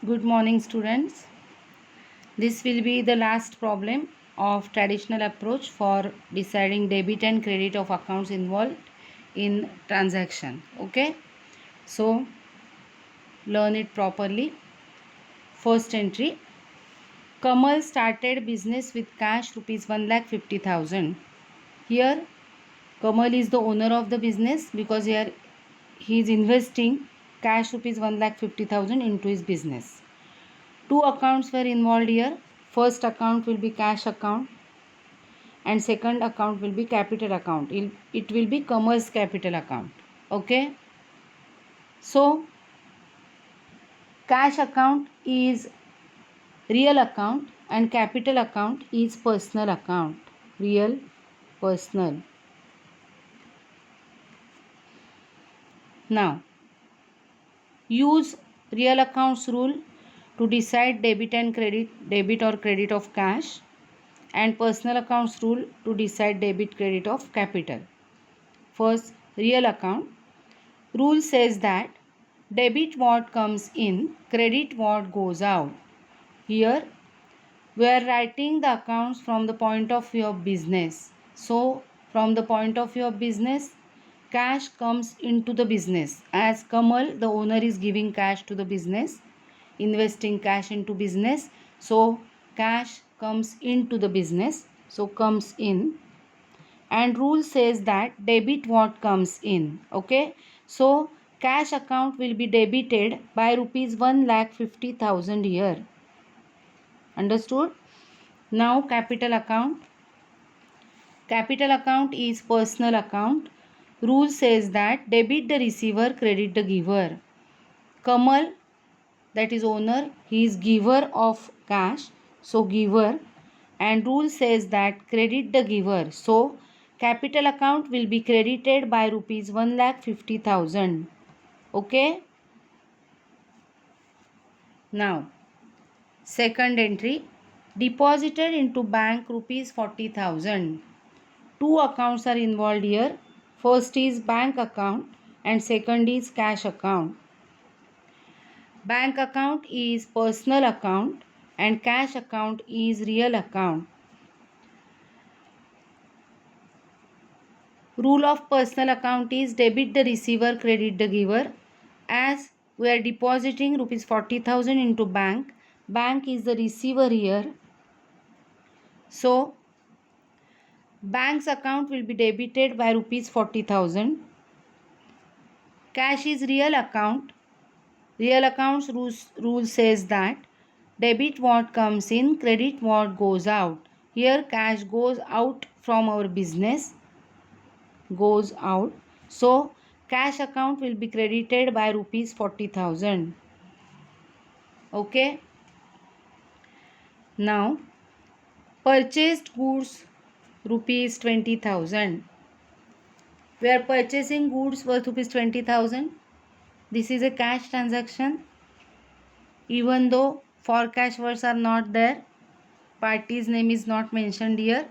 Good morning, students. This will be the last problem of traditional approach for deciding debit and credit of accounts involved in transaction. Okay, so learn it properly. First entry: Kamal started business with cash rupees 1,50,000. Here, Kamal is the owner of the business because here he is investing cash rupees 1,50,000 into his business. Two accounts were involved here. First account will be cash account and second account will be capital account. It will be commerce capital account. Okay. So cash account is real account and capital account is personal account. Real, personal. Now use real accounts rule to decide debit or credit of cash, and personal accounts rule to decide debit credit of capital. First, real account. Rule says that debit what comes in, credit what goes out. Here, we are writing the accounts from the point of view of business. So, from the point of view of business, cash comes into the business. As Kamal, the owner, is giving cash to the business, investing cash into business. So, cash comes into the business. So, comes in. And rule says that debit what comes in. Okay. So, cash account will be debited by rupees 1,50,000 here. Understood? Now, capital account. Capital account is personal account. Rule says that debit the receiver, credit the giver. Kamal, that is owner, he is giver of cash. So, giver. And rule says that credit the giver. So, capital account will be credited by rupees 1,50,000. Okay. Now, second entry, deposited into bank rupees 40,000. Two accounts are involved here. First is bank account and second is cash account. Bank account is personal account and cash account is real account. Rule of personal account is debit the receiver, credit the giver. As we are depositing rupees 40,000 into bank, bank is the receiver here. So, bank's account will be debited by rupees 40,000. Cash is real account. Real accounts rule says that debit what comes in, credit what goes out. Here cash goes out from our business, goes out. So cash account will be credited by rupees 40,000. Okay. Now purchased goods rupees 20,000. We are purchasing goods worth rupees 20,000. This is a cash transaction. Even though for cash words are not there, party's name is not mentioned here,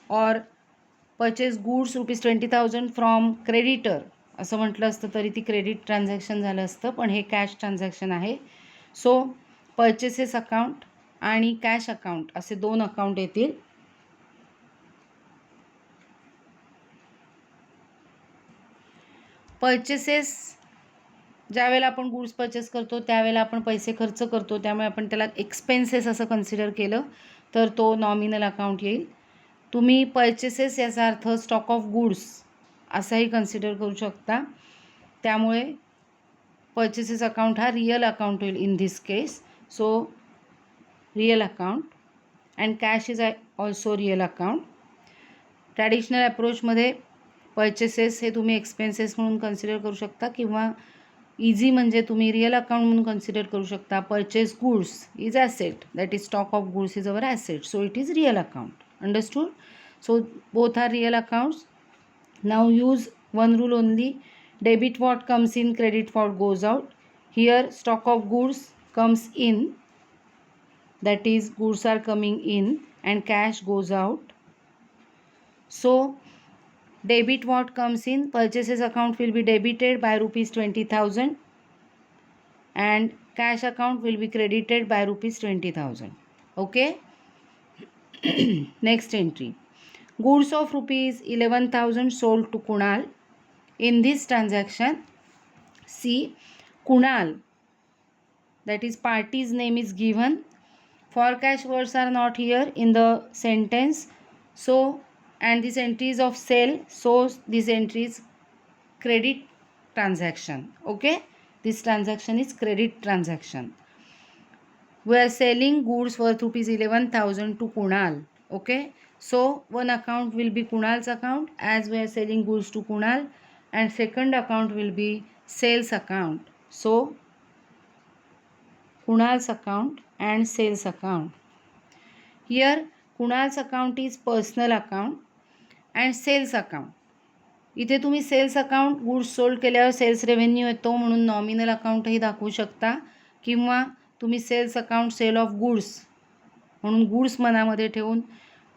or purchase goods rupees 20,000 from creditor असं म्हटलं असतं तरी ती credit transaction झालं असतं, पण हे cash transaction आहे. सो purchases account आणि कॅश अकाउंट असे दोन अकाउंट येतील. पर्चेसेस ज्यावेळेला आपण गुड्स परचेस करतो त्यावेळेला आपण पैसे खर्च करतो, त्यामुळे आपण त्याला एक्सपेन्सेस असं कन्सिडर केलं तर तो नॉमिनल अकाउंट येईल. तुम्ही पर्चेसेस याचा अर्थ स्टॉक ऑफ गुड्स असाही कन्सिडर करू शकता. त्यामुळे पर्चेसेस अकाउंट हा रिअल अकाउंट होईल in this case. So real account and cash is also real account. Traditional अप्रोचमध्ये पर्चेसेस हे तुम्ही एक्सपेन्सेस म्हणून कन्सिडर करू शकता, किंवा इझी म्हणजे तुम्ही रिअल अकाउंट म्हणून कन्सिडर करू शकता. Purchase goods is asset, that is stock of goods is our asset, so it is real account. Understood? So both are real accounts. Now use one rule only. Debit what comes in, credit what goes out. Here stock of goods comes in, that is goods are coming in, and cash goes out. So debit what comes in, purchases account will be debited by rupees 20,000. and cash account will be credited by rupees 20,000. Okay. Next entry. Goods of rupees 11,000 sold to Kunal. In this transaction, see, Kunal, that is party's name is given. For cash words are not here in the sentence. So, and this entry is of sale. So, this entry is credit transaction. Okay. This transaction is credit transaction. We are selling goods worth rupees 11,000 to Kunal. Okay. So, one account will be Kunal's account as we are selling goods to Kunal, and second account will be sales account. So, Kunal's account and sales account. Here Kunal's account is personal account and sales account. इथे तुम्ही sales account goods sold केल्यावर sales revenue येतो म्हणून nominal अकाउंटही दाखवू शकता, किंवा तुम्ही sales account sale of goods म्हणून गुड्स मनामध्ये ठेवून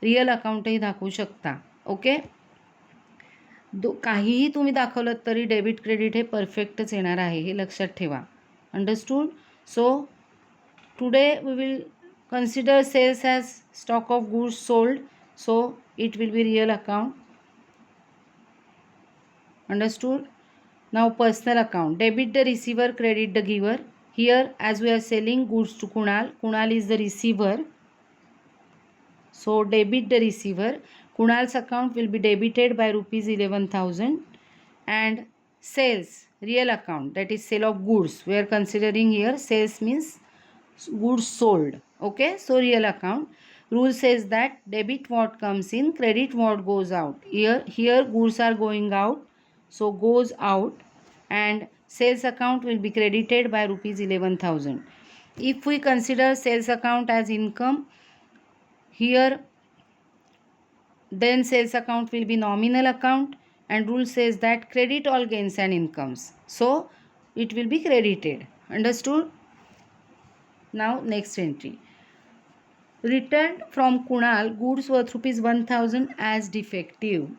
रिअल अकाउंटही दाखवू शकता. ओके. काहीही तुम्ही दाखवलं तरी डेबिट क्रेडिट हे परफेक्टच येणार आहे, हे लक्षात ठेवा. Understood. So today we will consider sales as stock of goods sold, so it will be real account. Understood. Now personal account. Debit the receiver, credit the giver. Here as we are selling goods to Kunal, Kunal is the receiver, so debit the receiver. Kunal's account will be debited by rupees 11,000. And sales, real account, that is sale of goods. We are considering here sales means goods sold. Okay, so real account. Rule says that debit what comes in, credit what goes out. Here goods are going out, so goes out, and sales account will be credited by rupees 11,000. If we consider sales account as income, here then sales account will be nominal account, and rule says that credit all gains and incomes, so it will be credited. Understood. Now next entry. Returned from Kunal goods worth rupees 1,000 as defective.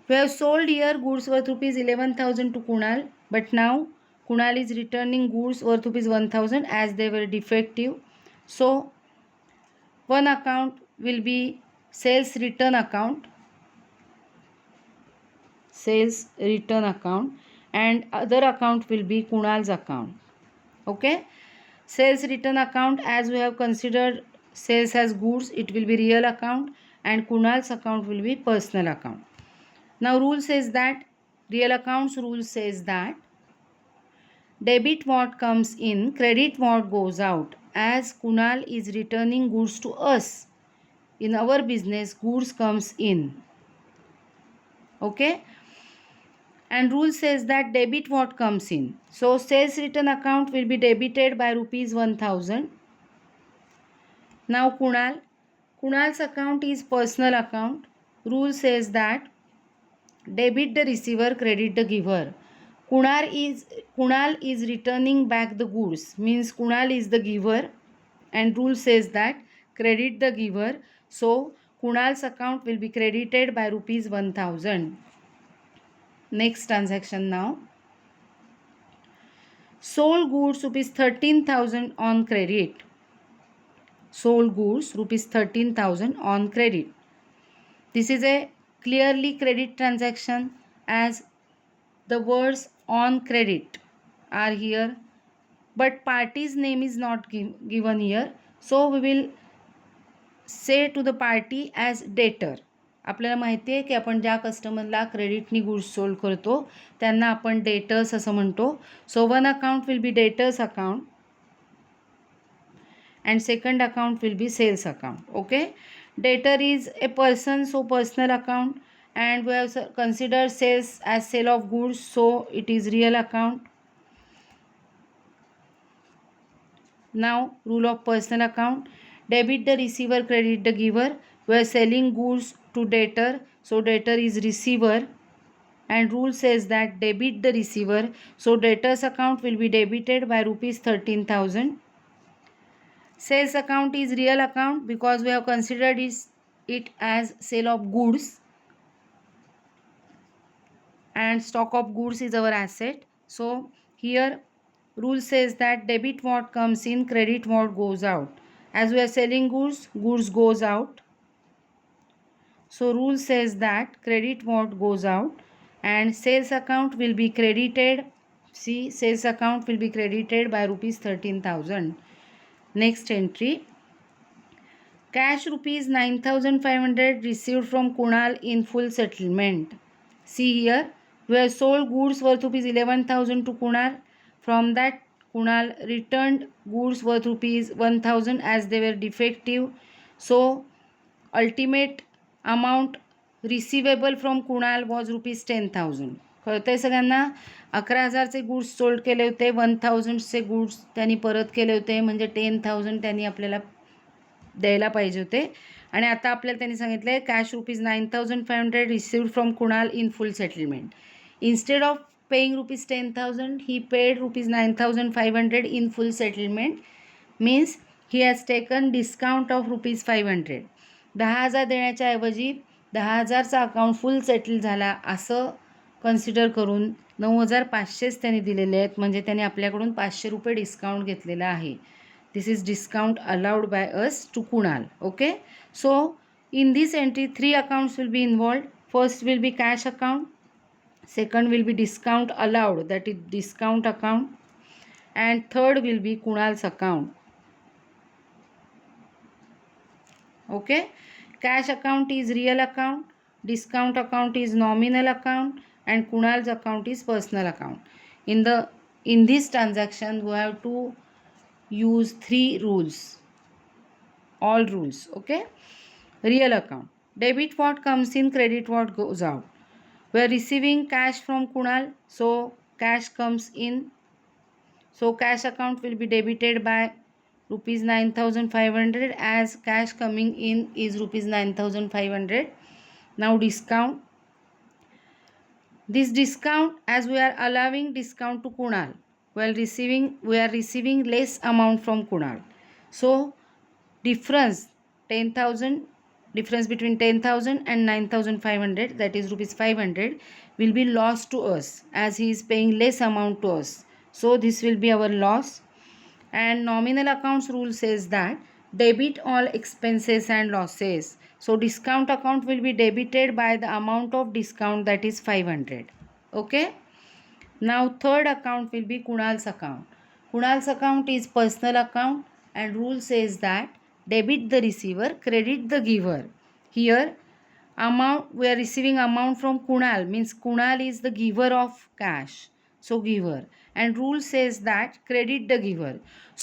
We have sold here goods worth rupees 11,000 to Kunal, but now Kunal is returning goods worth rupees 1,000 as they were defective. So one account will be sales return account, and other account will be Kunal's account. Okay. Sales return account, as we have considered sales as goods, it will be real account, and Kunal's account will be personal account. Now rule says that, real accounts rule says that debit what comes in, credit what goes out. As Kunal is returning goods to us, in our business goods comes in. Okay. And rule says that debit what comes in. So sales return account will be debited by rupees 1,000. Now Kunal's account is personal account. Rule says that debit the receiver, credit the giver. Kunal is returning back the goods, means Kunal is the giver, and rule says that credit the giver. So Kunal's account will be credited by rupees 1,000. Next transaction now. Sold goods rupees 13,000 on credit. Sold goods rupees 13,000 on credit. This is a clearly credit transaction, as the words on credit are here, but party's name is not given here. So we will say to the party as debtor. आपल्याला माहिती आहे की आपण ज्या कस्टमरला क्रेडिटनी goods sold करतो त्यांना आपण डेटर्स असं म्हणतो. So one account will be debtors account and second account will be sales account. Okay. Debtor is a person, so personal account, and we have considered sales as sale of goods, so it is real account. Now rule of personal account. Debit the receiver, credit the giver. We are selling goods to debtor, so debtor is receiver, and rule says that debit the receiver, so debtor's account will be debited by rupees 13,000. Sales account is real account because we have considered it as sale of goods, and stock of goods is our asset. So here rule says that debit what comes in, credit what goes out. As we are selling goods, goods goes out. So rule says that credit what goes out and sales account will be credited. See, sales account will be credited by rupees 13,000. Next entry, cash rupees 9,500 received from Kunal in full settlement. See here, we have sold goods worth rupees 11,000 to Kunal. From that, Kunal returned goods worth rupees 1,000 as they were defective. So, ultimate amount receivable from Kunal was rupees 10,000. कळतंय सगळ्यांना. 11,000चे goods sold केले होते, 1,000चे goods त्यांनी परत केले होते, म्हणजे 10,000 त्यांनी आपल्याला द्यायला पाहिजे होते. आणि आता आपल्याला त्यांनी सांगितलं आहे cash rupees 9,500 received from Kunal in full settlement. Instead of paying rupees 10,000 he paid rupees 9,500 in full settlement. Means he has taken discount of rupees 500. 10,000 देण्याच्या ऐवजी 10,000चा अकाउंट फुल सेटल झाला असं कन्सिडर करून 9,500च त्यांनी दिलेले आहेत, म्हणजे त्यांनी आपल्याकडून 500 रुपये डिस्काउंट घेतलेला आहे. This is discount allowed by us to Kunal. Okay, so in this entry 3 accounts will be involved. First will be cash account, second will be discount allowed, that is discount account, and third will be Kunal's account. Okay, cash account is real account, discount account is nominal account, and Kunal's account is personal account. In this transaction we have to use 3 rules, all rules. Okay, real account, debit what comes in, credit what goes out. We are receiving cash from Kunal, so cash comes in. So cash account will be debited by rupees 9,500 as cash coming in is rupees 9,500. Now discount. This discount, as we are allowing discount to Kunal, we are receiving less amount from Kunal. So difference 10,000. Difference between 10,000 and 9,500, that is rupees 500, will be lost to us as he is paying less amount to us. So this will be our loss. And nominal accounts rule says that debit all expenses and losses. So discount account will be debited by the amount of discount, that is 500. Okay. Now third account will be Kunal's account. Kunal's account is personal account and rule says that debit the receiver, credit the giver. Here amount, we are receiving amount from Kunal, means Kunal is the giver of cash, so giver, and rule says that credit the giver.